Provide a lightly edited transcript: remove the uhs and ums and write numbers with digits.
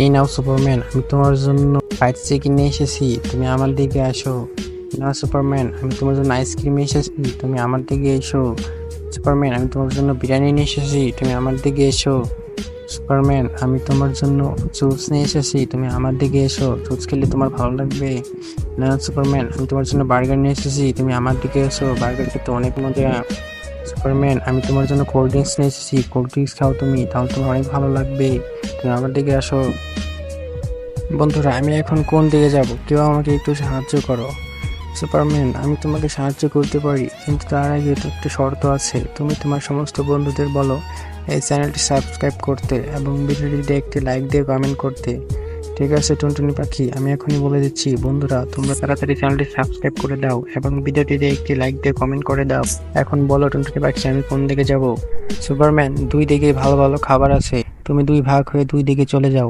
এই নাও সুপারম্যান, আমি তোমার জন্য ফ্রাইড চিকেন নিয়ে এসেছি, তুমি আমার দিকে আসো। না সুপারম্যান, আমি তোমার জন্য আইসক্রিম নিয়ে এসেছি, তুমি আমার দিকে এসো। সুপারম্যান, আমি তোমার জন্য বিরিয়ানি নিয়ে এসেছি, তুমি আমার দিকে এসো। সুপারম্যান, আমি তোমার জন্য জুস নিয়ে এসেছি, তুমি আমার দিকে এসো। জুস খেলে তোমার ভালো লাগবে। না সুপারম্যান, আমি তোমার জন্য বার্গার নিয়ে এসেছি, তুমি আমার দিকে এসো। বার্গার খেতে অনেক মজা। সুপারম্যান, আমি তোমার জন্য কোল্ড ড্রিঙ্কস নিয়ে এসেছি, কোল্ড ড্রিঙ্কস খাও তুমি, তাহলে তোমার অনেক ভালো লাগবে। তুমি আমার দিকে আসো। বন্ধুরা, আমি এখন কোন দিকে যাব? কেউ আমাকে একটু সাহায্য করো। সুপারম্যান, আমি তোমাকে সাহায্য করতে পারি, কিন্তু তার আগে তো একটা শর্ত আছে। তুমি তোমার সমস্ত বন্ধুদের বলো এই চ্যানেলটি সাবস্ক্রাইব করতে এবং ভিডিওটিতে একটি লাইক দিয়ে কমেন্ট করতে। ঠিক আছে টুনটুনি পাখি, আমি এখনই বলে দিচ্ছি। বন্ধুরা, তোমরা তাড়াতাড়ি চ্যানেলটি সাবস্ক্রাইব করে দাও এবং ভিডিওটিতে একটি লাইক দিয়ে কমেন্ট করে দাও। এখন বলো টুনটুনি পাখি, আমি কোন দিকে যাব? সুপারম্যান, দুই দিকে ভালো ভালো খাবার আছে, তুমি দুই ভাগ হয়ে দুই দিকে চলে যাও।